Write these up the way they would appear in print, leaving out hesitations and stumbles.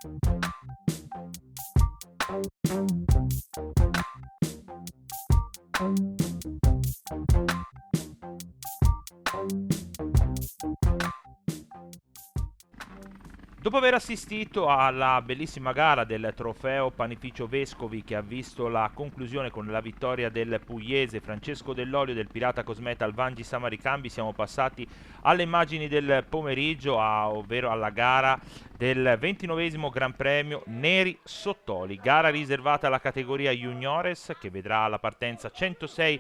Dopo aver assistito alla bellissima gara del trofeo Panificio Vescovi, che ha visto la conclusione con la vittoria del pugliese Francesco Dell'Olio del Pirata Cosmeta Vangi Samaricambi, siamo passati alle immagini del pomeriggio, ovvero alla gara del 29esimo Gran Premio Neri Sottoli, gara riservata alla categoria Juniores, che vedrà la partenza 106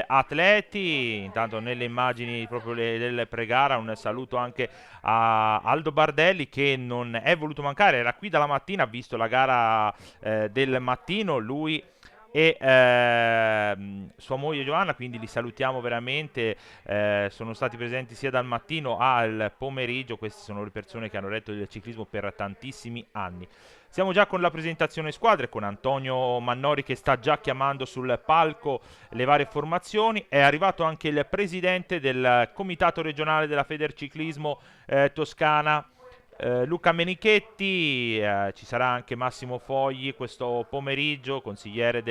atleti. Intanto nelle immagini proprio del pre-gara un saluto anche a Aldo Bardelli, che non è voluto mancare, era qui dalla mattina, ha visto la gara del mattino, lui e sua moglie Giovanna, quindi li salutiamo veramente. Sono stati presenti sia dal mattino al pomeriggio. Queste sono le persone che hanno retto il ciclismo per tantissimi anni. Siamo già con la presentazione squadre, con Antonio Mannori che sta già chiamando sul palco le varie formazioni. È arrivato anche il presidente del comitato regionale della Federciclismo Toscana, Luca Menichetti. Ci sarà anche Massimo Fogli questo pomeriggio, consigliere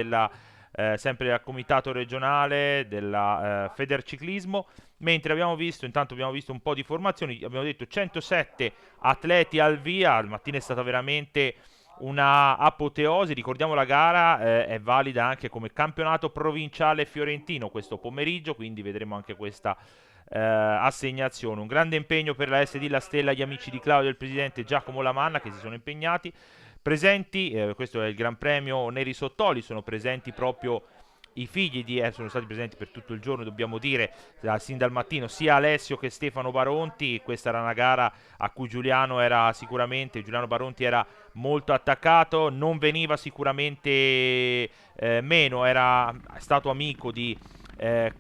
sempre del comitato regionale della Federciclismo. Mentre intanto abbiamo visto un po' di formazioni, abbiamo detto 107 atleti al via. La mattina è stata veramente una apoteosi. Ricordiamo, la gara è valida anche come campionato provinciale fiorentino questo pomeriggio, quindi vedremo anche questa assegnazione. Un grande impegno per la SD La Stella, gli amici di Claudio e il presidente Giacomo Lamanna, che si sono impegnati. Presenti, questo è il Gran Premio Neri Sottoli, sono presenti proprio i figli sono stati presenti per tutto il giorno, dobbiamo dire, sin dal mattino, sia Alessio che Stefano Baronti. Questa era una gara a cui Giuliano Baronti era molto attaccato, non veniva sicuramente meno, era stato amico di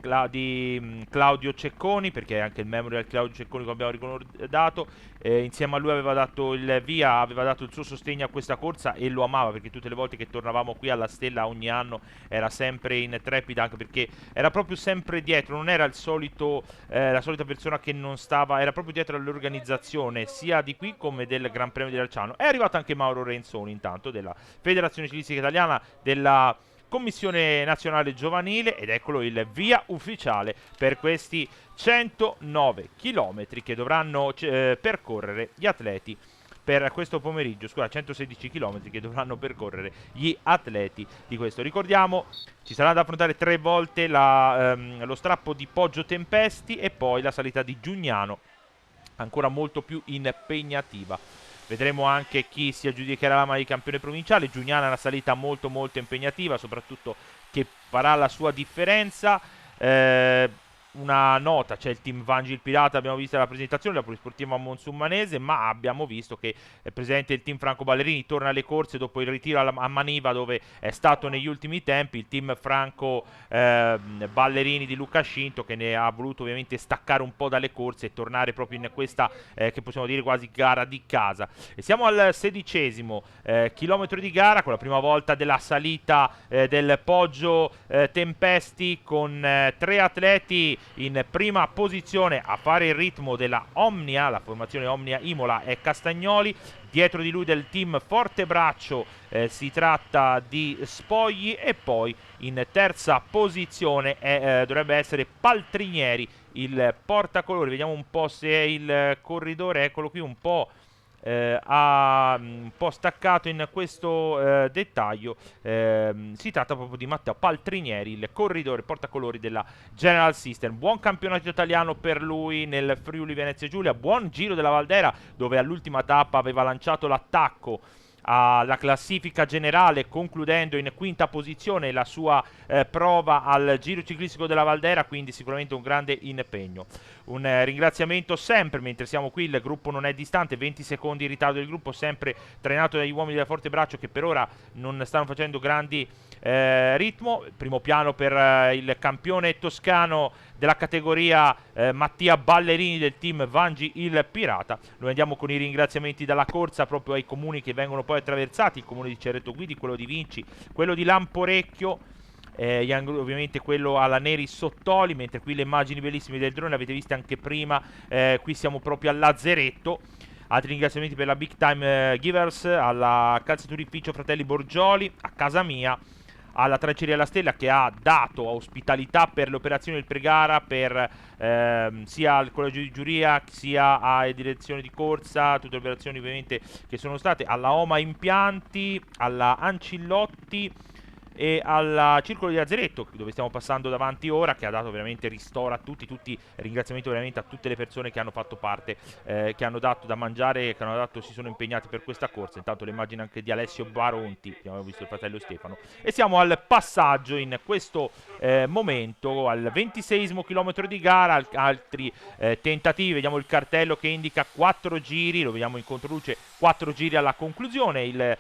Claudio Cecconi, perché è anche il memorial Claudio Cecconi, come abbiamo ricordato. Insieme a lui aveva dato il via, aveva dato il suo sostegno a questa corsa e lo amava, perché tutte le volte che tornavamo qui alla Stella ogni anno era sempre in trepida, anche perché era proprio sempre dietro, non era la solita persona che non stava, era proprio dietro all'organizzazione sia di qui come del Gran Premio di Arciano. È arrivato anche Mauro Renzoni, intanto, della Federazione Ciclistica Italiana, della Commissione Nazionale Giovanile, ed eccolo il via ufficiale per questi 109 km che dovranno percorrere gli atleti per questo pomeriggio. 116 km che dovranno percorrere gli atleti di questo. Ricordiamo, ci sarà da affrontare 3 volte lo strappo di Poggio Tempesti e poi la salita di Giugnano, ancora molto più impegnativa. Vedremo anche chi si aggiudicherà la maglia di campione provinciale. Giugnana è una salita molto molto impegnativa, soprattutto che farà la sua differenza. Una nota, c'è il team Vangi il Pirata, abbiamo visto la presentazione, la polisportiva Monsummanese, ma abbiamo visto che è presente il team Franco Ballerini, torna alle corse dopo il ritiro a Maniva, dove è stato negli ultimi tempi. Il team Franco Ballerini di Luca Scinto, che ne ha voluto ovviamente staccare un po' dalle corse e tornare proprio in questa che possiamo dire quasi gara di casa. E siamo al 16° chilometro di gara, con la prima volta della salita del Poggio Tempesti, con 3 atleti in prima posizione a fare il ritmo della Omnia. La formazione Omnia Imola è Castagnoli. Dietro di lui del team Fortebraccio si tratta di Spogli, e poi in terza posizione dovrebbe essere Paltrinieri, il portacolori. Vediamo un po' se è il corridore, eccolo qui, un po' ha un po' staccato in questo dettaglio. Si tratta proprio di Matteo Paltrinieri, il corridore portacolori della General System. Buon campionato italiano per lui nel Friuli Venezia Giulia, buon Giro della Valdera, dove all'ultima tappa aveva lanciato l'attacco alla classifica generale, concludendo in quinta posizione la sua prova al Giro Ciclistico della Valdera, quindi sicuramente un grande impegno. Un ringraziamento sempre, mentre siamo qui, il gruppo non è distante, 20 secondi in ritardo del gruppo, sempre trainato dagli uomini della Fortebraccio, che per ora non stanno facendo grandi ritmo. Primo piano per il campione toscano della categoria Mattia Ballerini del team Vangi il Pirata. Noi andiamo con i ringraziamenti dalla corsa proprio ai comuni che vengono poi attraversati: il comune di Cerreto Guidi, quello di Vinci, quello di Lamporecchio, ovviamente quello alla Neri Sottoli, mentre qui le immagini bellissime del drone le avete viste anche prima. Qui siamo proprio a Lazzeretto, Altri ringraziamenti per la Big Time Givers, alla calzaturificio Fratelli Borgioli, a casa mia, alla Tranceria La Stella che ha dato ospitalità per le operazioni del pre-gara, per sia al collegio di giuria sia a direzione di corsa, tutte le operazioni ovviamente che sono state, alla Oma Impianti, alla Ancillotti e al Circolo di Lazzaretto, dove stiamo passando davanti ora, che ha dato veramente ristoro a tutti, ringraziamento veramente a tutte le persone che hanno fatto parte, che hanno dato da mangiare, che hanno dato, si sono impegnati per questa corsa. Intanto le immagini anche di Alessio Baronti, che abbiamo visto il fratello Stefano, e siamo al passaggio in questo momento, al 26esimo chilometro di gara, altri tentativi, vediamo il cartello che indica 4 giri, lo vediamo in controluce, 4 giri alla conclusione,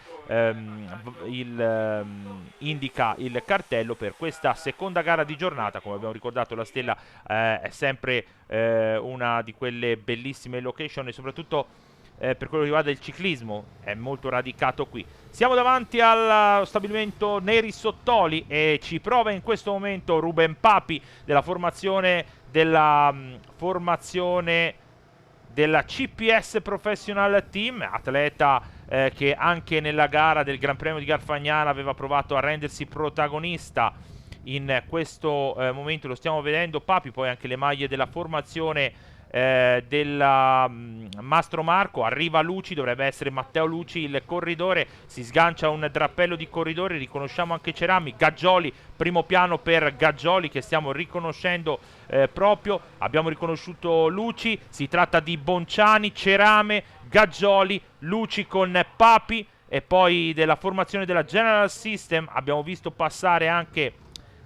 indica il cartello per questa seconda gara di giornata. Come abbiamo ricordato, la Stella è sempre una di quelle bellissime location, e soprattutto per quello che riguarda il ciclismo è molto radicato qui. Siamo davanti allo stabilimento Neri Sottoli e ci prova in questo momento Ruben Papi della formazione della CPS Professional Team, atleta che anche nella gara del Gran Premio di Garfagnana aveva provato a rendersi protagonista. In questo momento lo stiamo vedendo Papi, poi anche le maglie della formazione della Mastro Marco. Arriva Luci, dovrebbe essere Matteo Luci il corridore, si sgancia un drappello di corridore, riconosciamo anche Cerami, Gaggioli, primo piano per Gaggioli che stiamo riconoscendo proprio, abbiamo riconosciuto Luci, si tratta di Bonciani, Cerame, Gaggioli, Luci con Papi, e poi della formazione della General System abbiamo visto passare anche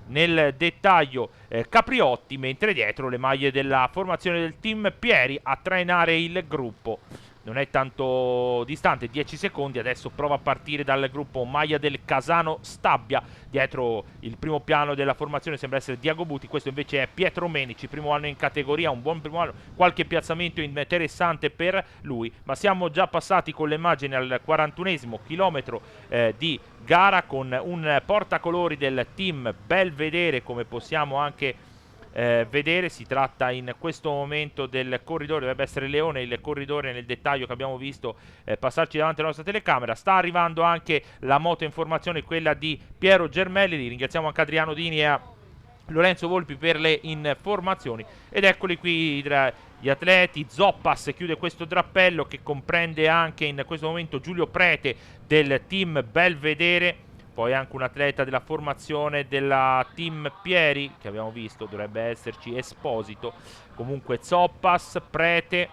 nel dettaglio Capriotti, mentre dietro le maglie della formazione del team Pieri a trainare il gruppo. Non è tanto distante, 10 secondi, adesso prova a partire dal gruppo maglia del Casano Stabia, dietro il primo piano della formazione sembra essere Diago Buti, questo invece è Pietro Menici, primo anno in categoria, un buon primo anno, qualche piazzamento interessante per lui, ma siamo già passati con le immagini al 41esimo chilometro di gara, con un portacolori del team Belvedere, come possiamo anche vedere. Si tratta in questo momento del corridore, dovrebbe essere Leone il corridore nel dettaglio che abbiamo visto passarci davanti alla nostra telecamera. Sta arrivando anche la moto informazione, quella di Piero Germelli, ringraziamo anche Adriano Dini e a Lorenzo Volpi per le informazioni, ed eccoli qui gli atleti. Zoppas chiude questo drappello che comprende anche in questo momento Giulio Prete del team Belvedere, poi anche un atleta della formazione della team Pieri che abbiamo visto, dovrebbe esserci Esposito, comunque Zoppas, Prete,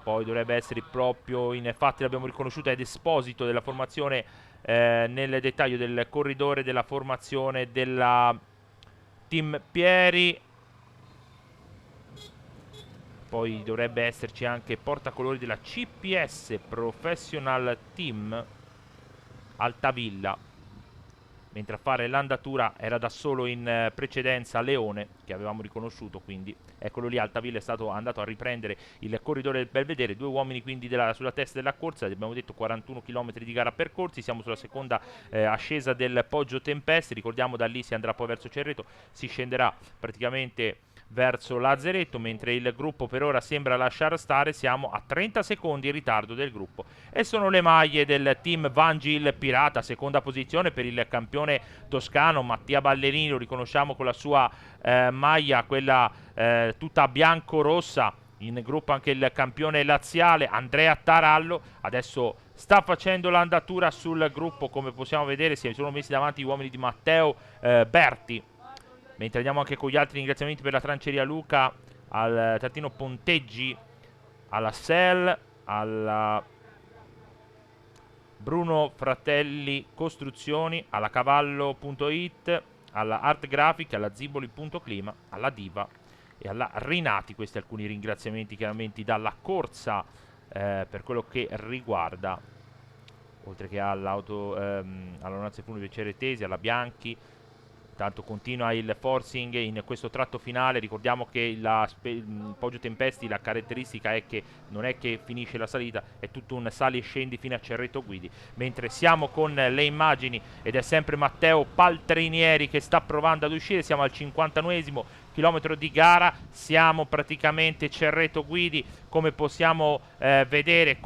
poi dovrebbe essere proprio, infatti l'abbiamo riconosciuto, ed Esposito della formazione nel dettaglio del corridore della formazione della team Pieri. Poi dovrebbe esserci anche portacolori della CPS Professional Team Altavilla, mentre a fare l'andatura era da solo in precedenza Leone, che avevamo riconosciuto, quindi eccolo lì. Altavilla è stato andato a riprendere il corridore del Belvedere, due uomini quindi sulla testa della corsa, abbiamo detto 41 km di gara percorsi, siamo sulla seconda ascesa del Poggio Tempeste, ricordiamo da lì si andrà poi verso Cerreto, si scenderà praticamente verso Lazzaretto, mentre il gruppo per ora sembra lasciare stare. Siamo a 30 secondi in ritardo del gruppo, e sono le maglie del team Vangil Pirata, seconda posizione per il campione toscano Mattia Ballerini, lo riconosciamo con la sua maglia, quella tutta bianco-rossa. In gruppo anche il campione laziale Andrea Tarallo, adesso sta facendo l'andatura sul gruppo, come possiamo vedere si sono messi davanti gli uomini di Matteo Berti. Mentre andiamo anche con gli altri ringraziamenti per la Tranceria Luca, al Tartino Ponteggi, alla SEL, alla Bruno Fratelli Costruzioni, alla Cavallo.it, alla Art Graphic, alla Ziboli.clima, alla Diva e alla Rinati. Questi alcuni ringraziamenti chiaramente dalla corsa per quello che riguarda, oltre che all'Aeronautica Funebri Ceretesi, alla Bianchi, Intanto continua il forcing in questo tratto finale. Ricordiamo che il Poggio Tempesti, la caratteristica è che non è che finisce la salita, è tutto un sali e scendi fino a Cerreto Guidi. Mentre siamo con le immagini ed è sempre Matteo Paltrinieri che sta provando ad uscire. Siamo al 59esimo chilometro di gara, siamo praticamente Cerreto Guidi, come possiamo vedere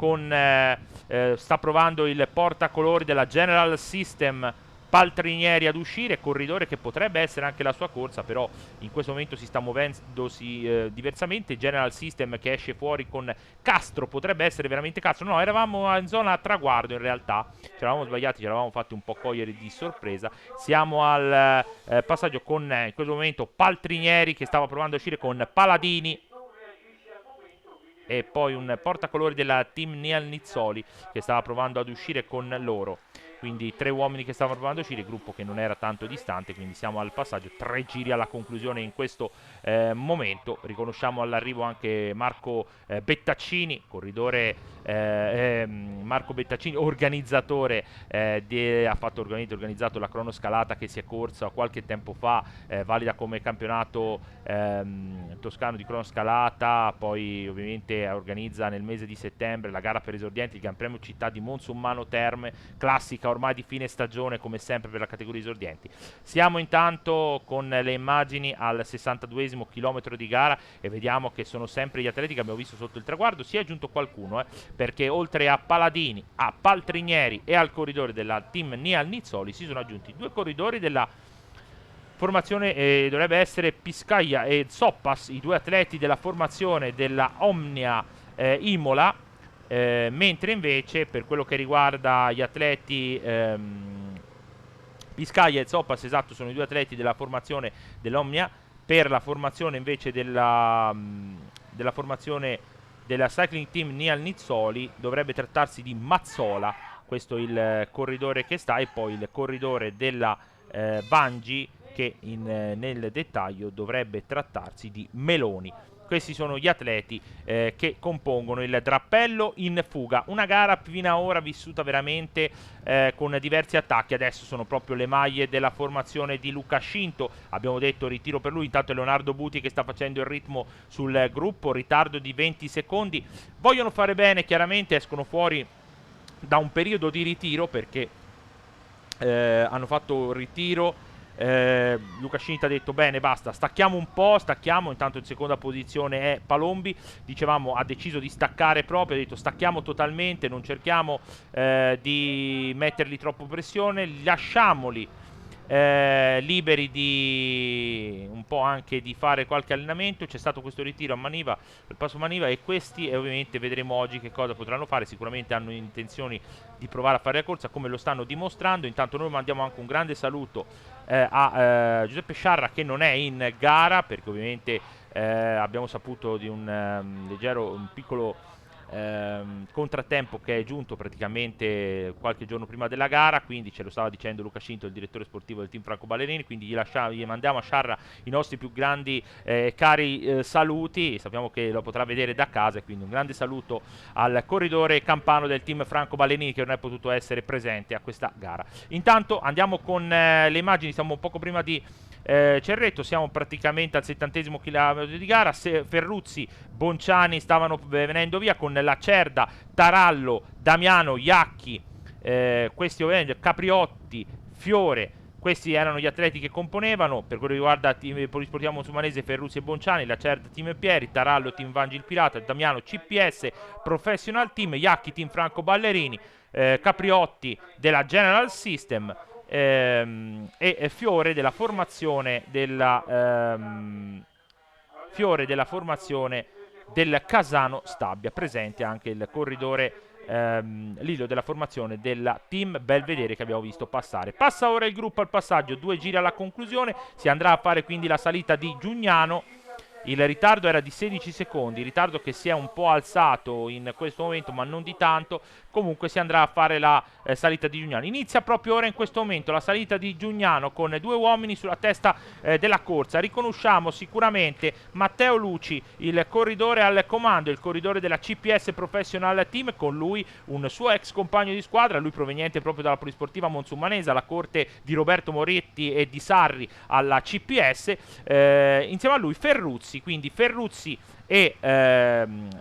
sta provando il portacolori della General System Paltrinieri ad uscire, corridore che potrebbe essere anche la sua corsa, però in questo momento si sta muovendosi diversamente. General System che esce fuori con Castro, potrebbe essere veramente Castro, no, eravamo in zona traguardo in realtà, ci eravamo sbagliati, ci eravamo fatti un po' cogliere di sorpresa. Siamo al passaggio con in questo momento Paltrinieri che stava provando a uscire con Paladini, e poi un portacolori della team Nial Nizzoli che stava provando ad uscire con loro. Quindi 3 uomini che stavano provando a uscire, gruppo che non era tanto distante, quindi siamo al passaggio, 3 giri alla conclusione in questo momento. Riconosciamo all'arrivo anche Marco Bettaccini, corridore Marco Bettaccini, organizzatore, ha organizzato la cronoscalata che si è corsa qualche tempo fa, valida come campionato toscano di cronoscalata. Poi ovviamente organizza nel mese di settembre la gara per esordienti, il Gran Premio Città di Monsummano Terme, classica ormai di fine stagione come sempre per la categoria esordienti. Siamo intanto con le immagini al 62esimo chilometro di gara e vediamo che sono sempre gli atleti che abbiamo visto sotto il traguardo. Si è aggiunto qualcuno, perché oltre a Paladini, a Paltrinieri e al corridore della team Nial Nizzoli si sono aggiunti 2 corridori della formazione, dovrebbe essere Piscaglia e Zoppas, i 2 atleti della formazione della Omnia Imola. Mentre invece per quello che riguarda gli atleti Piscaglia e Zoppas, esatto, sono i 2 atleti della formazione dell'Omnia. Per la formazione invece della formazione della Cycling Team Nial Nizzoli dovrebbe trattarsi di Mazzola, questo è il corridore che sta, e poi il corridore della Vangi che nel dettaglio dovrebbe trattarsi di Meloni. Questi sono gli atleti che compongono il drappello in fuga. Una gara fino ad ora vissuta veramente con diversi attacchi. Adesso sono proprio le maglie della formazione di Luca Scinto. Abbiamo detto ritiro per lui. Intanto è Leonardo Buti che sta facendo il ritmo sul gruppo. Ritardo di 20 secondi. Vogliono fare bene, chiaramente escono fuori da un periodo di ritiro perché hanno fatto il ritiro. Luca Scinta ha detto bene, basta, stacchiamo un po', stacchiamo. Intanto in seconda posizione è Palombi, dicevamo ha deciso di staccare proprio, ha detto stacchiamo totalmente, non cerchiamo di mettergli troppo pressione, lasciamoli liberi di un po' anche di fare qualche allenamento. C'è stato questo ritiro a Maniva, il passo Maniva, e questi ovviamente vedremo oggi che cosa potranno fare. Sicuramente hanno intenzioni di provare a fare la corsa come lo stanno dimostrando. Intanto noi mandiamo anche un grande saluto a Giuseppe Sciarra che non è in gara perché ovviamente abbiamo saputo di un piccolo contrattempo che è giunto praticamente qualche giorno prima della gara, quindi ce lo stava dicendo Luca Scinto, il direttore sportivo del team Franco Ballerini, quindi gli mandiamo a Sciarra i nostri più grandi cari saluti. Sappiamo che lo potrà vedere da casa, e quindi un grande saluto al corridore campano del team Franco Ballerini che non è potuto essere presente a questa gara. Intanto andiamo con le immagini, siamo poco prima di Cerreto, siamo praticamente al 70esimo chilometro di gara. Ferruzzi, Bonciani stavano venendo via con la Cerda, Tarallo, Damiano, Iacchi, questi ovviamente Capriotti, Fiore. Questi erano gli atleti che componevano. Per quello che riguarda il Polisportivo Monsumanese, Ferruzzi e Bonciani, la Cerda Team Pieri, Tarallo Team Vangi il Pirata, Damiano CPS Professional Team, Iacchi Team Franco Ballerini, Capriotti della General System, e Fiore della formazione del Casano Stabia. Presente anche il corridore Lillo della formazione della team Belvedere che abbiamo visto passare. Passa ora il gruppo al passaggio, 2 giri alla conclusione, si andrà a fare quindi la salita di Giugnano il ritardo era di 16 secondi, ritardo che si è un po' alzato in questo momento ma non di tanto. Comunque si andrà a fare la salita di Giugnano. Inizia proprio ora in questo momento la salita di Giugnano con 2 uomini sulla testa della corsa. Riconosciamo sicuramente Matteo Luci, il corridore al comando, il corridore della CPS Professional Team, con lui un suo ex compagno di squadra, lui proveniente proprio dalla Polisportiva Monsummanese, alla corte di Roberto Moretti e di Sarri alla CPS, insieme a lui Ferruzzi, quindi Ferruzzi e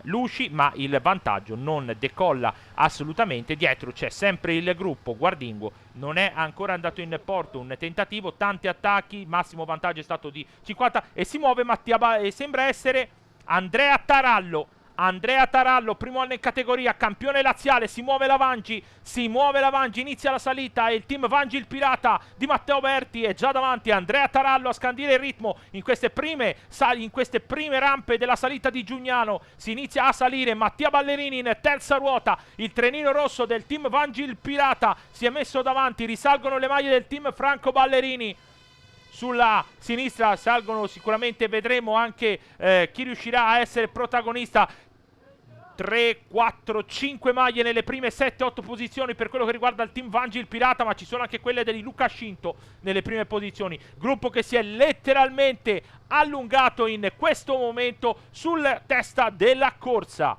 Luci, ma il vantaggio non decolla assolutamente. Dietro c'è sempre il gruppo Guardingo, non è ancora andato in porto un tentativo, tanti attacchi, massimo vantaggio è stato di 50 e si muove Mattia e sembra essere Andrea Tarallo. Andrea Tarallo, primo anno in categoria, campione laziale, si muove la Vangi, inizia la salita e il team Vangi il Pirata di Matteo Berti è già davanti. Andrea Tarallo a scandire il ritmo in queste prime rampe della salita di Giugnano. Si inizia a salire, Mattia Ballerini in terza ruota, il trenino rosso del team Vangi il Pirata si è messo davanti, risalgono le maglie del team Franco Ballerini. Sulla sinistra salgono sicuramente, vedremo anche chi riuscirà a essere protagonista. 3, 4, 5 maglie nelle prime 7-8 posizioni per quello che riguarda il team Vangi il Pirata, ma ci sono anche quelle di Luca Scinto nelle prime posizioni. Gruppo che si è letteralmente allungato in questo momento sul testa della corsa.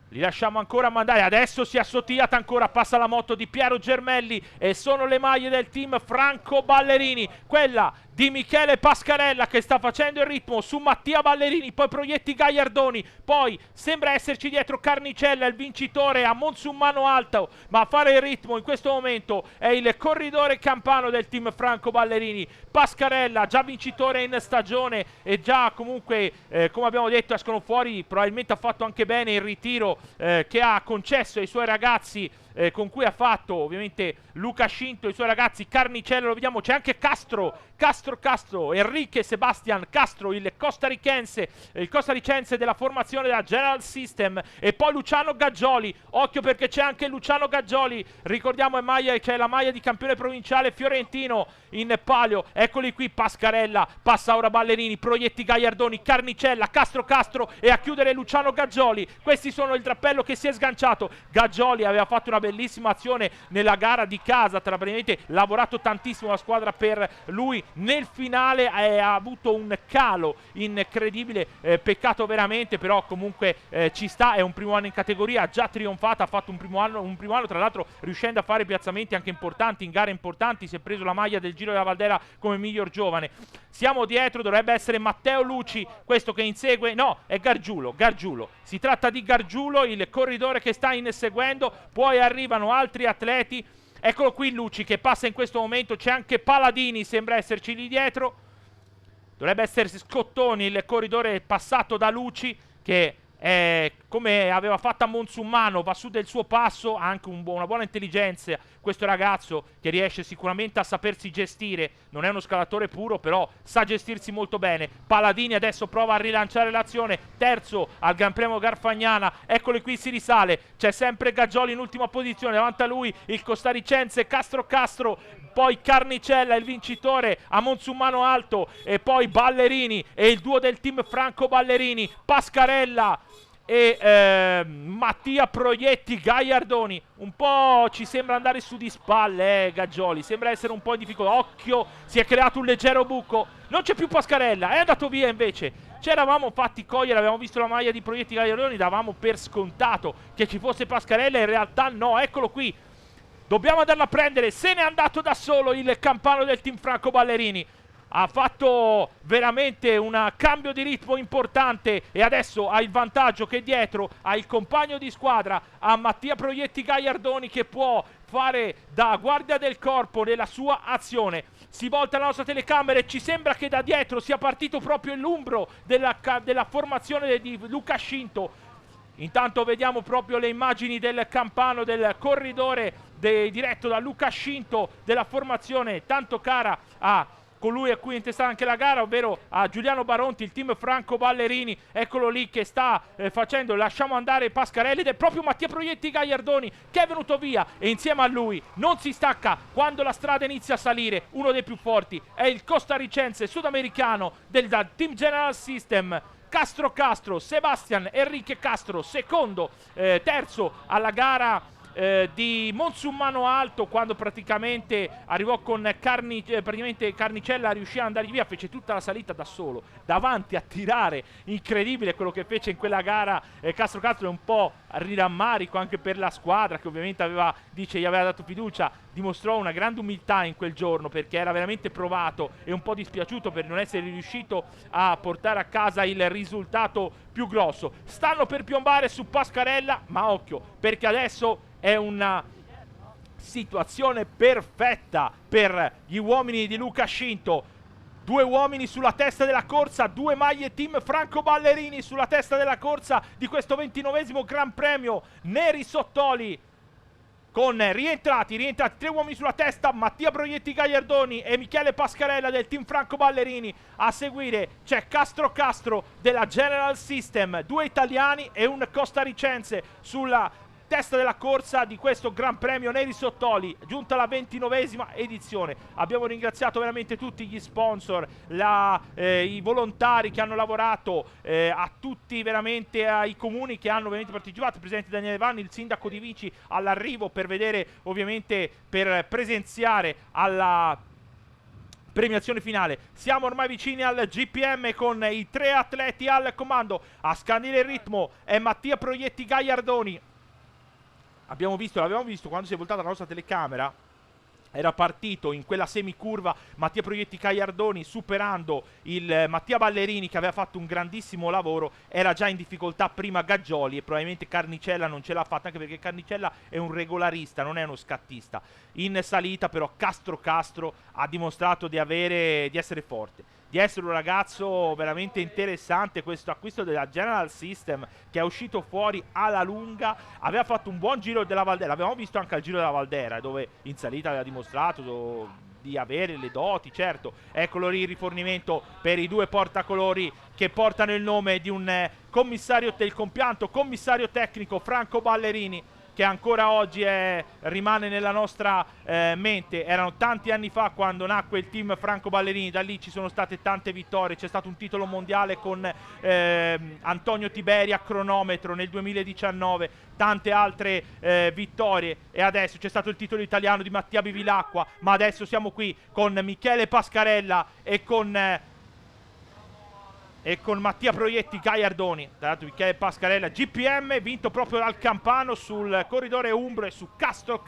Li lasciamo ancora mandare, adesso si è assottigliata ancora, passa la moto di Piero Germelli e sono le maglie del team Franco Ballerini, quella di Michele Pascarella che sta facendo il ritmo su Mattia Ballerini, poi Proietti Gagliardoni, poi sembra esserci dietro Carnicella, il vincitore a Monsummano Alto, ma a fare il ritmo in questo momento è il corridore campano del team Franco Ballerini. Pascarella, già vincitore in stagione e già comunque, come abbiamo detto, escono fuori, probabilmente ha fatto anche bene il ritiro che ha concesso ai suoi ragazzi, con cui ha fatto ovviamente Luca Scinto, i suoi ragazzi. Carnicello lo vediamo, c'è anche Castro, Enrique Sebastian Castro, il costaricense della formazione della General System, e poi Luciano Gaggioli, occhio perché c'è anche Luciano Gaggioli, ricordiamo c'è la maglia di campione provinciale fiorentino in palio. Eccoli qui, Pascarella, passa ora Ballerini, Proietti Gagliardoni, Carnicella, Castro e a chiudere Luciano Gaggioli. Questi sono il drappello che si è sganciato. Gaggioli aveva fatto una bellissima azione nella gara di casa, praticamente lavorato tantissimo la squadra per lui, nel finale ha avuto un calo incredibile, peccato veramente, però comunque ci sta, è un primo anno in categoria, ha già trionfato, ha fatto un primo anno tra l'altro riuscendo a fare piazzamenti anche importanti in gare importanti, si è preso la maglia del Giro della Valdera come miglior giovane. Siamo dietro, dovrebbe essere Matteo Luci questo che insegue, no, è Gargiulo, si tratta di Gargiulo, il corridore che sta inseguendo, poi arrivano altri atleti. Eccolo qui Luci che passa in questo momento, c'è anche Paladini, sembra esserci lì dietro, dovrebbe essere Scottoni il corridore passato da Luci, che come aveva fatto a Monsummano, va su del suo passo, ha anche una buona intelligenza questo ragazzo, che riesce sicuramente a sapersi gestire, non è uno scalatore puro però sa gestirsi molto bene. Paladini adesso prova a rilanciare l'azione, terzo al Gran Premio Garfagnana, eccoli qui, si risale, c'è sempre Gaggioli in ultima posizione, davanti a lui il costaricense Castro, poi Carnicella il vincitore a Monsummano Alto, e poi Ballerini e il duo del team Franco Ballerini, Pascarella e Mattia Proietti Gagliardoni. Un po' ci sembra andare su di spalle Gaggioli, sembra essere un po' in difficoltà, occhio, si è creato un leggero buco, non c'è più Pascarella, è andato via invece. Ci eravamo fatti cogliere, avevamo visto la maglia di Proietti Gagliardoni, davamo per scontato che ci fosse Pascarella, in realtà no, eccolo qui, dobbiamo andarlo a prendere, se n'è andato da solo il campano del team Franco Ballerini. Ha fatto veramente un cambio di ritmo importante e adesso ha il vantaggio che dietro ha il compagno di squadra, a Mattia Proietti Gagliardoni, che può fare da guardia del corpo nella sua azione. Si volta la nostra telecamera e ci sembra che da dietro sia partito proprio l'umbro della formazione di Luca Scinto. Intanto vediamo proprio le immagini del campano, del corridore diretto da Luca Scinto, della formazione tanto cara a colui a cui è intestata anche la gara, ovvero a Giuliano Baronti, il team Franco Ballerini. Eccolo lì che sta facendo lasciamo andare Pascarelli, ed è proprio Mattia Proietti Gagliardoni che è venuto via, e insieme a lui non si stacca quando la strada inizia a salire. Uno dei più forti è il costarricense sudamericano del Team General System, Castro, Sebastian Enrique Castro, terzo alla gara di Monsummano Alto, quando praticamente arrivò con praticamente Carnicella riuscì ad andare via, fece tutta la salita da solo davanti a tirare. Incredibile quello che fece in quella gara. Castro è un po' rirammarico anche per la squadra, che ovviamente gli aveva dato fiducia, dimostrò una grande umiltà in quel giorno, perché era veramente provato e un po' dispiaciuto per non essere riuscito a portare a casa il risultato più grosso. Stanno per piombare su Pascarella, ma occhio, perché adesso è una situazione perfetta per gli uomini di Luca Scinto. 2 uomini sulla testa della corsa, 2 maglie team Franco Ballerini sulla testa della corsa di questo 29esimo Gran Premio Neri Sottoli, con rientrati 3 uomini sulla testa, Mattia Proietti Gagliardoni e Michele Pascarella del team Franco Ballerini. A seguire c'è Castro della General System, 2 italiani e un costarricense sulla testa della corsa di questo Gran Premio Neri Sottoli, giunta la 29esima edizione. Abbiamo ringraziato veramente tutti gli sponsor, i volontari che hanno lavorato, a tutti veramente, ai comuni che hanno ovviamente partecipato, il presidente Daniele Vanni, il sindaco di Vici all'arrivo per vedere, ovviamente per presenziare alla premiazione finale. Siamo ormai vicini al GPM con i 3 atleti al comando. A scandire il ritmo è Mattia Proietti Gagliardoni. L'abbiamo visto quando si è voltata la nostra telecamera. Era partito in quella semicurva Mattia Proietti Gagliardoni, superando il Mattia Ballerini, che aveva fatto un grandissimo lavoro. Era già in difficoltà prima Gaggioli, e probabilmente Carnicella non ce l'ha fatta, anche perché Carnicella è un regolarista, non è uno scattista. In salita però Castro ha dimostrato di essere forte, di essere un ragazzo veramente interessante. Questo acquisto della General System, che è uscito fuori alla lunga, aveva fatto un buon giro della Valdera, l'abbiamo visto anche al Giro della Valdera, dove in salita aveva dimostrato di avere le doti, certo. Eccolo lì il rifornimento per i 2 portacolori che portano il nome di un commissario del compianto commissario tecnico Franco Ballerini, che ancora oggi rimane nella nostra mente. Erano tanti anni fa quando nacque il team Franco Ballerini, da lì ci sono state tante vittorie, c'è stato un titolo mondiale con Antonio Tiberi a cronometro nel 2019, tante altre vittorie, e adesso c'è stato il titolo italiano di Mattia Bevilacqua, ma adesso siamo qui con Michele Pascarella e con Mattia Proietti Gagliardoni. Tra l'altro Michele Pascarella GPM vinto proprio dal Campano sul corridore Umbro e su Castro.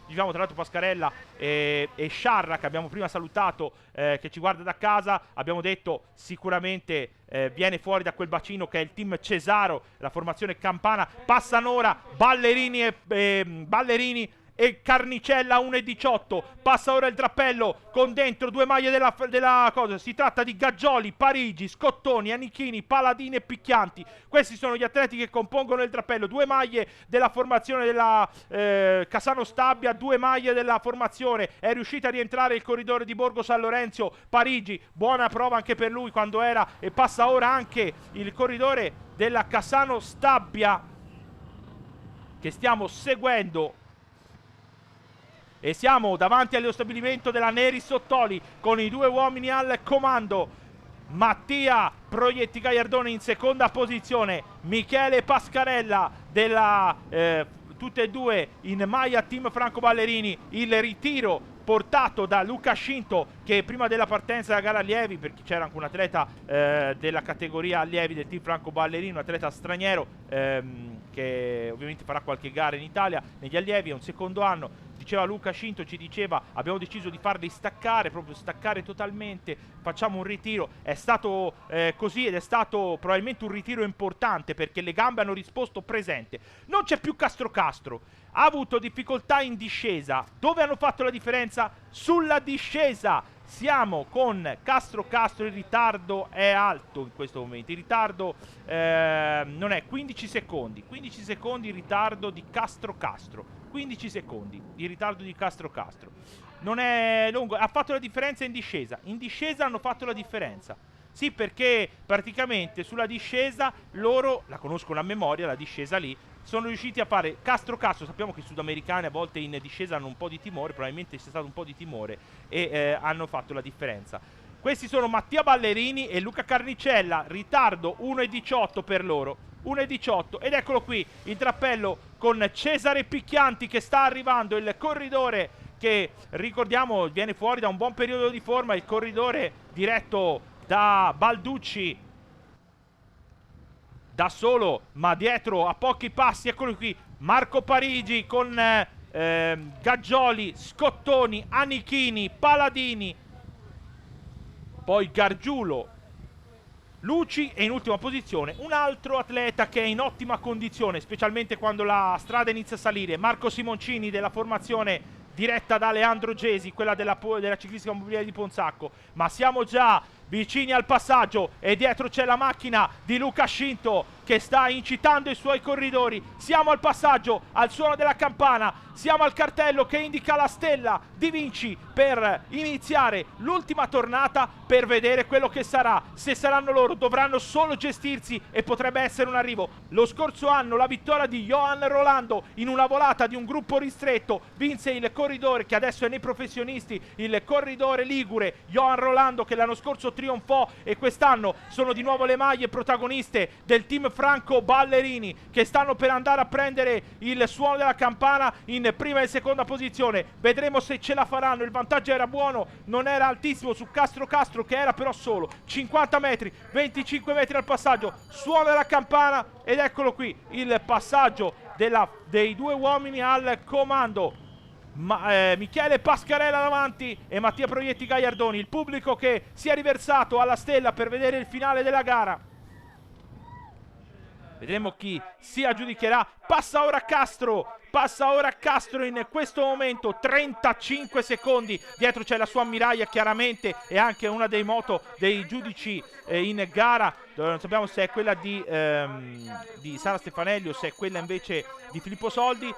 Diciamo tra l'altro Pascarella e Sciarra, che abbiamo prima salutato, che ci guarda da casa. Abbiamo detto sicuramente viene fuori da quel bacino che è il team Cesaro, la formazione campana. Passano ora Ballerini e Carnicella 1,18. Passa ora il drappello con dentro 2 maglie della cosa. Si tratta di Gaggioli, Parigi, Scottoni, Anichini, Paladini e Picchianti. Questi sono gli atleti che compongono il drappello. 2 maglie della formazione della Casano Stabia, 2 maglie della formazione. È riuscito a rientrare il corridore di Borgo San Lorenzo, Parigi, buona prova anche per lui quando era, e passa ora anche il corridore della Casano Stabia, che stiamo seguendo. E siamo davanti allo stabilimento della Neri Sottoli con i 2 uomini al comando. Mattia Proietti Gagliardoni in seconda posizione, Michele Pascarella tutte e 2 in maglia team Franco Ballerini. Il ritiro portato da Luca Scinto, che prima della partenza della gara allievi, perché c'era anche un atleta della categoria allievi del team Franco Ballerini, un atleta straniero che ovviamente farà qualche gara in Italia negli allievi, è un secondo anno. Diceva Luca Scinto, ci diceva: abbiamo deciso di farli staccare, proprio staccare totalmente, facciamo un ritiro. È stato così, ed è stato probabilmente un ritiro importante, perché le gambe hanno risposto presente. Non c'è più Castro, ha avuto difficoltà in discesa. Dove hanno fatto la differenza? Sulla discesa. siamo con Castro Castro, il ritardo è alto in questo momento, il ritardo non è 15 secondi, 15 secondi il ritardo di Castro Castro, 15 secondi il ritardo di Castro Castro, non è lungo, ha fatto la differenza in discesa hanno fatto la differenza. Sì, perché praticamente sulla discesa loro, la conoscono a memoria, la discesa lì, sono riusciti a fare Castro Castro, sappiamo che i sudamericani a volte in discesa hanno un po' di timore, probabilmente c'è stato un po' di timore e hanno fatto la differenza. Questi sono Mattia Ballerini e Luca Carnicella, ritardo 1,18 per loro, 1,18, ed eccolo qui il trappello con Cesare Picchianti che sta arrivando, il corridore che ricordiamo viene fuori da un buon periodo di forma, il corridore diretto da Balducci da solo, ma dietro a pochi passi, eccolo qui Marco Parigi con Gaggioli, Scottoni, Anichini, Paladini, poi Gargiulo, Luci e in ultima posizione un altro atleta che è in ottima condizione, specialmente quando la strada inizia a salire, Marco Simoncini della formazione diretta da Leandro Gesi, quella della ciclistica mobiliare di Ponzacco. Ma siamo già vicini al passaggio e dietro c'è la macchina di Luca Scinto che sta incitando i suoi corridori. Siamo al passaggio, al suono della campana, siamo al cartello che indica la stella di Vinci per iniziare l'ultima tornata, per vedere quello che sarà. Se saranno loro dovranno solo gestirsi e potrebbe essere un arrivo. Lo scorso anno la vittoria di Johan Rolando in una volata di un gruppo ristretto vinse il corridore che adesso è nei professionisti, il corridore ligure Johan Rolando, che l'anno scorso trionfò e quest'anno sono di nuovo le maglie protagoniste del team Franco Ballerini, che stanno per andare a prendere il suono della campana in prima e seconda posizione. Vedremo se ce la faranno. Il vantaggio era buono, non era altissimo su Castro Castro, che era però solo 50 metri, 25 metri al passaggio. Suona la campana ed eccolo qui il passaggio dei due uomini al comando. Michele Pascarella davanti e Mattia Proietti Gagliardoni, il pubblico che si è riversato alla stella per vedere il finale della gara. Vedremo chi si aggiudicherà. Passa ora Castro in questo momento, 35 secondi, dietro c'è la sua ammiraglia chiaramente e anche una dei moto dei giudici in gara, non sappiamo se è quella di Sara Stefanelli o se è quella invece di Filippo Soldi.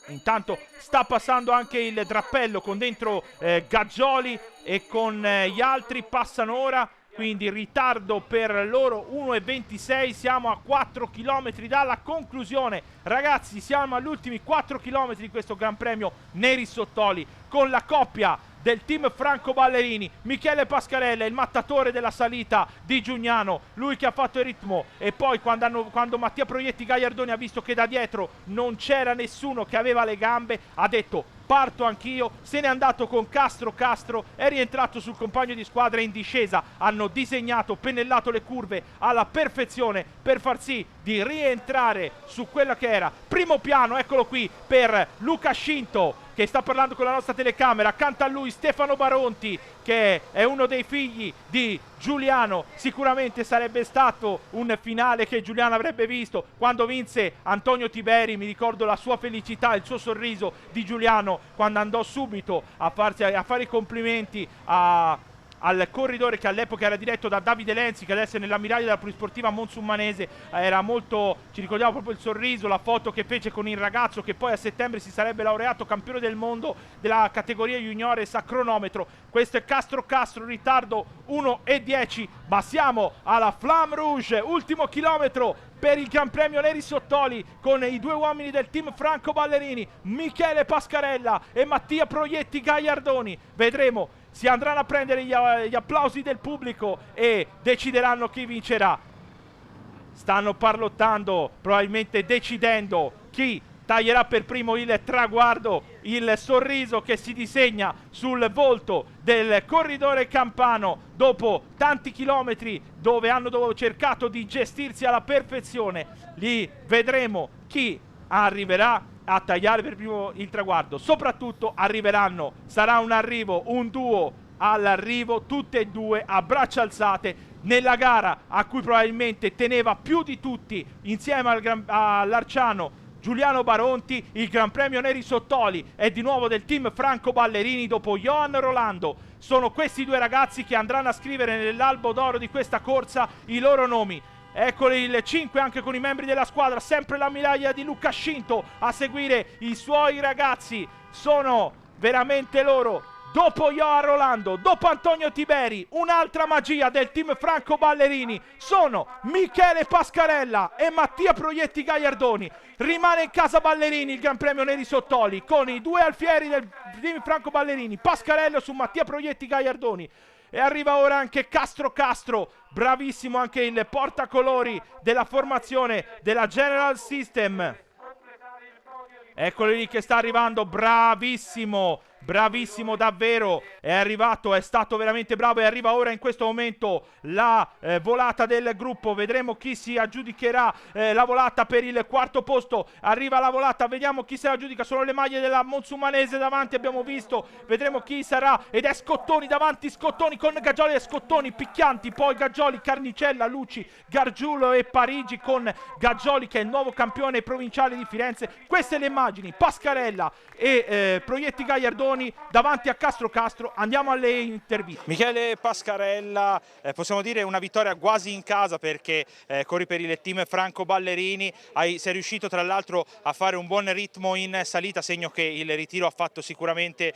Intanto sta passando anche il drappello con dentro Gaggioli e con gli altri passano ora. Quindi ritardo per loro 1,26, siamo a 4 km dalla conclusione. Ragazzi, siamo agli ultimi 4 km di questo Gran Premio Neri Sottoli con la coppia del team Franco Ballerini, Michele Pascarella, il mattatore della salita di Giugnano, lui che ha fatto il ritmo, e poi quando Mattia Proietti Gagliardoni ha visto che da dietro non c'era nessuno che aveva le gambe, ha detto parto anch'io, se n'è andato con Castro, è rientrato sul compagno di squadra in discesa, hanno disegnato, pennellato le curve alla perfezione per far sì di rientrare su quella che era primo piano, eccolo qui per Luca Scinto che sta parlando con la nostra telecamera, accanto a lui Stefano Baronti che è uno dei figli di Giuliano. Sicuramente sarebbe stato un finale che Giuliano avrebbe visto quando vinse Antonio Tiberi. Mi ricordo la sua felicità, il suo sorriso di Giuliano quando andò subito a fare i complimenti al corridore che all'epoca era diretto da Davide Lenzi, che adesso è nell'ammiraglia della polisportiva Monsummanese. Era molto, ci ricordiamo proprio il sorriso, la foto che fece con il ragazzo che poi a settembre si sarebbe laureato campione del mondo della categoria juniores a cronometro. Questo è Castro, ritardo 1,10, ma siamo alla Flamme Rouge, ultimo chilometro per il Gran Premio Neri Sottoli con i due uomini del team Franco Ballerini, Michele Pascarella e Mattia Proietti Gagliardoni. Vedremo, si andranno a prendere gli applausi del pubblico e decideranno chi vincerà. Stanno parlottando, probabilmente decidendo chi taglierà per primo il traguardo, il sorriso che si disegna sul volto del corridore campano dopo tanti chilometri dove hanno cercato di gestirsi alla perfezione. Lì vedremo chi arriverà a tagliare per primo il traguardo. Soprattutto arriveranno, sarà un arrivo, un duo all'arrivo, tutte e due a braccia alzate nella gara a cui probabilmente teneva più di tutti insieme all'Arciano Giuliano Baronti. Il Gran Premio Neri Sottoli è di nuovo del team Franco Ballerini dopo Johan Rolando. Sono questi due ragazzi che andranno a scrivere nell'albo d'oro di questa corsa i loro nomi. Eccoli il 5 anche con i membri della squadra, sempre la medaglia di Luca Scinto a seguire i suoi ragazzi. Sono veramente loro. Dopo Johan Rolando, dopo Antonio Tiberi, un'altra magia del team Franco Ballerini sono Michele Pascarella e Mattia Proietti Gagliardoni. Rimane in casa Ballerini il Gran Premio Neri Sottoli con i due alfieri del team Franco Ballerini, Pascarello su Mattia Proietti Gagliardoni. E arriva ora anche Castro, bravissimo anche il portacolori della formazione della General System. Eccolo lì che sta arrivando, bravissimo davvero, è arrivato, è stato veramente bravo e arriva ora in questo momento la volata del gruppo. Vedremo chi si aggiudicherà la volata per il quarto posto. Arriva la volata, vediamo chi se la aggiudica, sono le maglie della Monsumanese davanti, abbiamo visto, vedremo chi sarà ed è Scottoni davanti, Scottoni con Gaggioli e Scottoni picchianti, poi Gaggioli, Carnicella, Luci, Gargiulo e Parigi con Gaggioli che è il nuovo campione provinciale di Firenze. Queste le immagini, Pascarella e Proietti Gagliardoni davanti a Castro. Andiamo alle interviste. Michele Pascarella, possiamo dire una vittoria quasi in casa perché corri per il team Franco Ballerini, sei riuscito tra l'altro a fare un buon ritmo in salita, segno che il ritiro ha fatto sicuramente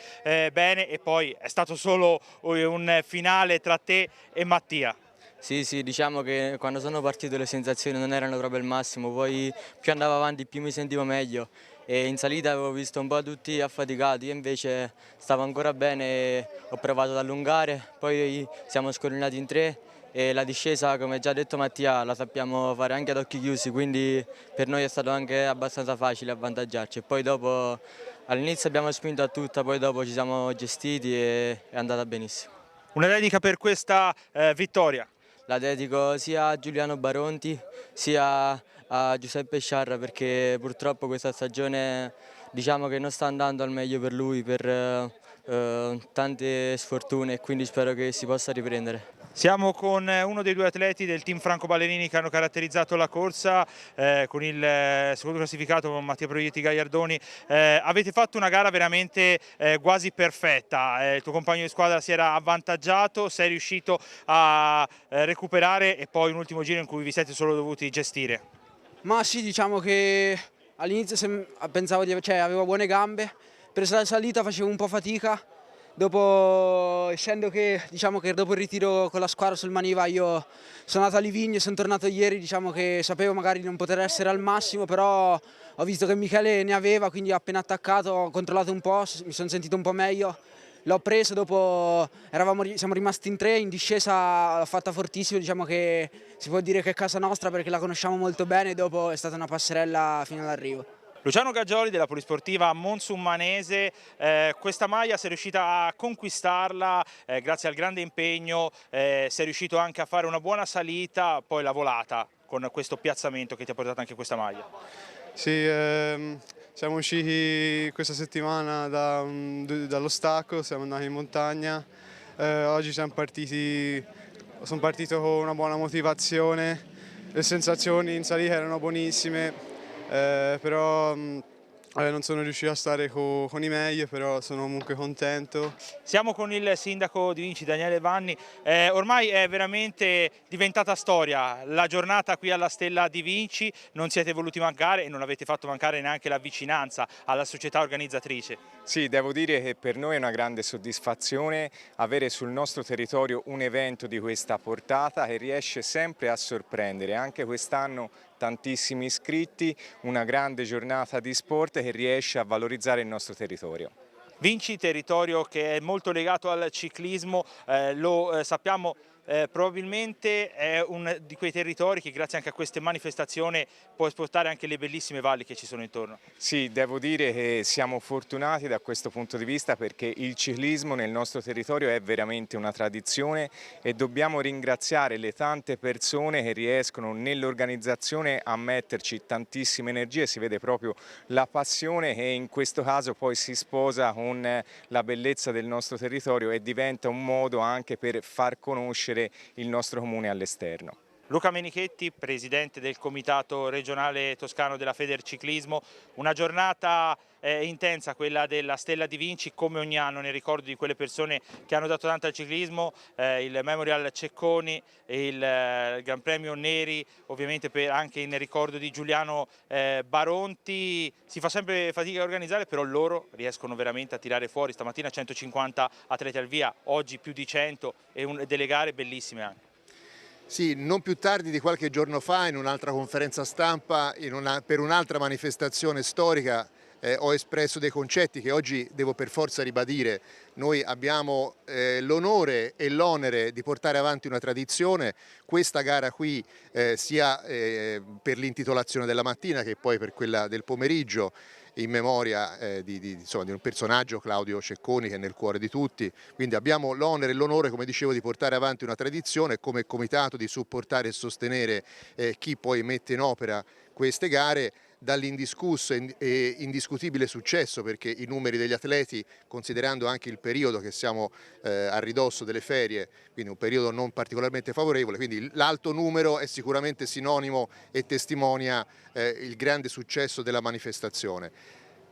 bene, e poi è stato solo un finale tra te e Mattia. Sì, diciamo che quando sono partito le sensazioni non erano proprio il massimo, poi più andavo avanti più mi sentivo meglio e in salita avevo visto un po' tutti affaticati, io invece stavo ancora bene e ho provato ad allungare, poi siamo scoronati in 3 e la discesa, come già detto Mattia, la sappiamo fare anche ad occhi chiusi, quindi per noi è stato anche abbastanza facile avvantaggiarci e poi dopo all'inizio abbiamo spinto a tutta, poi dopo ci siamo gestiti e è andata benissimo. Una dedica per questa vittoria? La dedico sia a Giuliano Baronti sia a Giuseppe Sciarra perché purtroppo questa stagione diciamo che non sta andando al meglio per lui per tante sfortune e quindi spero che si possa riprendere. Siamo con uno dei due atleti del team Franco Ballerini che hanno caratterizzato la corsa, con il secondo classificato Mattia Proietti Gagliardoni. Avete fatto una gara veramente quasi perfetta, il tuo compagno di squadra si era avvantaggiato, sei riuscito a recuperare e poi un ultimo giro in cui vi siete solo dovuti gestire. Ma sì, diciamo che all'inizio pensavo avevo buone gambe, per la salita facevo un po' fatica. Dopo, essendo che, diciamo che dopo il ritiro con la squadra sul Maniva io sono andato a Livigno e sono tornato ieri, diciamo che sapevo magari di non poter essere al massimo, però ho visto che Michele ne aveva, quindi appena attaccato ho controllato un po', mi sono sentito un po' meglio, l'ho preso, dopo siamo rimasti in 3, in discesa l'ho fatta fortissimo, diciamo che si può dire che è casa nostra perché la conosciamo molto bene e dopo è stata una passerella fino all'arrivo. Luciano Gaggioli della Polisportiva Monsummanese, questa maglia sei riuscita a conquistarla grazie al grande impegno, sei riuscito anche a fare una buona salita, poi la volata con questo piazzamento che ti ha portato anche questa maglia. Sì, siamo usciti questa settimana dallo stacco, siamo andati in montagna, oggi sono partito con una buona motivazione, le sensazioni in salita erano buonissime. Però non sono riuscito a stare con i meglio, però sono comunque contento. Siamo con il sindaco di Vinci, Daniele Vanni, ormai è veramente diventata storia la giornata qui alla Stella di Vinci, non siete voluti mancare e non avete fatto mancare neanche la vicinanza alla società organizzatrice. Sì, devo dire che per noi è una grande soddisfazione avere sul nostro territorio un evento di questa portata che riesce sempre a sorprendere, anche quest'anno tantissimi iscritti, una grande giornata di sport che riesce a valorizzare il nostro territorio. Vinci, territorio che è molto legato al ciclismo, lo sappiamo, probabilmente è uno di quei territori che grazie anche a queste manifestazioni può esportare anche le bellissime valli che ci sono intorno. Sì, devo dire che siamo fortunati da questo punto di vista perché il ciclismo nel nostro territorio è veramente una tradizione e dobbiamo ringraziare le tante persone che riescono nell'organizzazione a metterci tantissime energie, si vede proprio la passione che in questo caso poi si sposa con la bellezza del nostro territorio e diventa un modo anche per far conoscere il nostro comune all'esterno. Luca Menichetti, presidente del comitato regionale toscano della Federciclismo, una giornata intensa, quella della Stella di Vinci, come ogni anno nel ricordo di quelle persone che hanno dato tanto al ciclismo, il Memorial Cecconi, il Gran Premio Neri, ovviamente anche in ricordo di Giuliano Baronti. Si fa sempre fatica a organizzare, però loro riescono veramente a tirare fuori. Stamattina 150 atleti al via, oggi più di 100 e delle gare bellissime anche. Sì, non più tardi di qualche giorno fa, in un'altra conferenza stampa, per un'altra manifestazione storica, ho espresso dei concetti che oggi devo per forza ribadire. Noi abbiamo l'onore e l'onere di portare avanti una tradizione. Questa gara qui, sia per l'intitolazione della mattina che poi per quella del pomeriggio, in memoria di un personaggio, Claudio Cecconi, che è nel cuore di tutti. Quindi abbiamo l'onere e l'onore, come dicevo, di portare avanti una tradizione e come comitato di supportare e sostenere chi poi mette in opera queste gare, dall'indiscusso e indiscutibile successo, perché i numeri degli atleti, considerando anche il periodo che siamo a ridosso delle ferie, quindi un periodo non particolarmente favorevole, quindi l'alto numero è sicuramente sinonimo e testimonia il grande successo della manifestazione,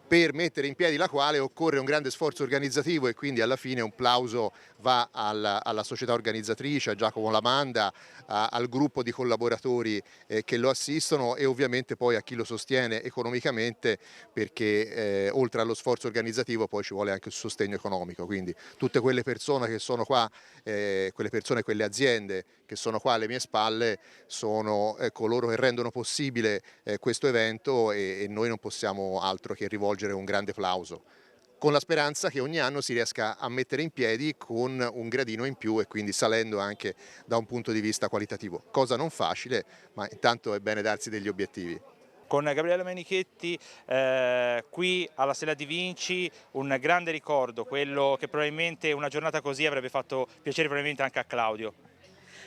per mettere in piedi la quale occorre un grande sforzo organizzativo, e quindi alla fine un plauso va alla società organizzatrice, a Giacomo Lamanda, al gruppo di collaboratori che lo assistono, e ovviamente poi a chi lo sostiene economicamente, perché oltre allo sforzo organizzativo poi ci vuole anche il sostegno economico. Quindi tutte quelle persone che sono qua, quelle aziende che sono qua alle mie spalle, sono coloro che rendono possibile questo evento, e noi non possiamo altro che rivolgere un grande plauso, con la speranza che ogni anno si riesca a mettere in piedi con un gradino in più, e quindi salendo anche da un punto di vista qualitativo. Cosa non facile, ma intanto è bene darsi degli obiettivi. Con Gabriele Menichetti qui alla Stella di Vinci un grande ricordo, quello che probabilmente una giornata così avrebbe fatto piacere probabilmente anche a Claudio.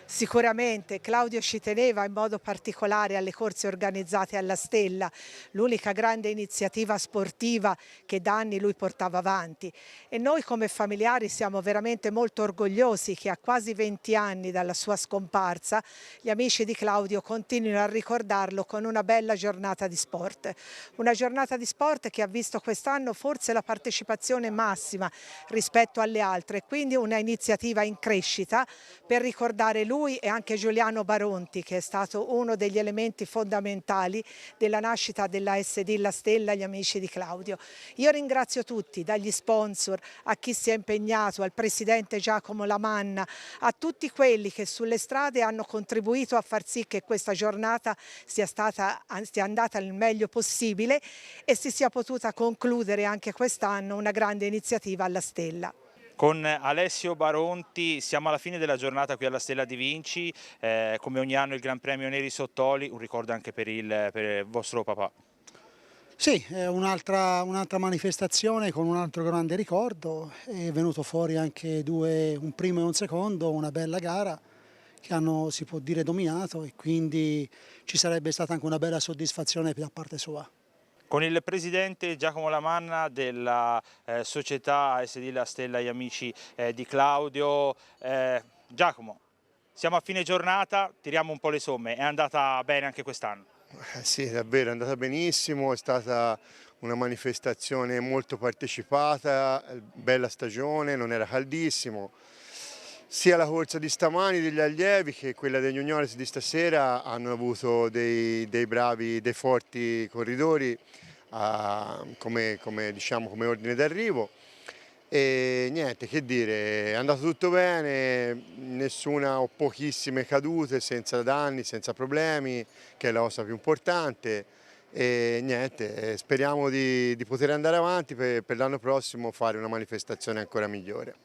Sicuramente Claudio ci teneva in modo particolare alle corse organizzate alla Stella, l'unica grande iniziativa sportiva che da anni lui portava avanti, e noi come familiari siamo veramente molto orgogliosi che a quasi 20 anni dalla sua scomparsa gli amici di Claudio continuino a ricordarlo con una bella giornata di sport. Una giornata di sport che ha visto quest'anno forse la partecipazione massima rispetto alle altre, quindi una iniziativa in crescita per ricordare lui e anche Giuliano Baronti, che è stato uno degli elementi fondamentali della nascita della SD La Stella, gli amici di Claudio. Io ringrazio tutti, dagli sponsor a chi si è impegnato, al presidente Giacomo Lamanna, a tutti quelli che sulle strade hanno contribuito a far sì che questa giornata sia andata il meglio possibile e si sia potuta concludere anche quest'anno una grande iniziativa alla Stella. Con Alessio Baronti siamo alla fine della giornata qui alla Stella di Vinci, come ogni anno il Gran Premio Neri Sottoli, un ricordo anche per il vostro papà. Sì, è un'altra manifestazione con un altro grande ricordo, è venuto fuori anche un primo e un secondo, una bella gara che hanno, si può dire, dominato, e quindi ci sarebbe stata anche una bella soddisfazione da parte sua. Con il presidente Giacomo Lamanna della società ASD La Stella, gli amici di Claudio. Giacomo, siamo a fine giornata, tiriamo un po' le somme, è andata bene anche quest'anno? Sì, davvero, è andata benissimo, è stata una manifestazione molto partecipata, bella stagione, non era caldissimo. Sia la corsa di stamani degli allievi che quella degli juniores di stasera hanno avuto dei forti corridori come ordine d'arrivo, e niente, che dire, è andato tutto bene, nessuna o pochissime cadute, senza danni, senza problemi, che è la cosa più importante, e niente, speriamo di poter andare avanti per l'anno prossimo, fare una manifestazione ancora migliore.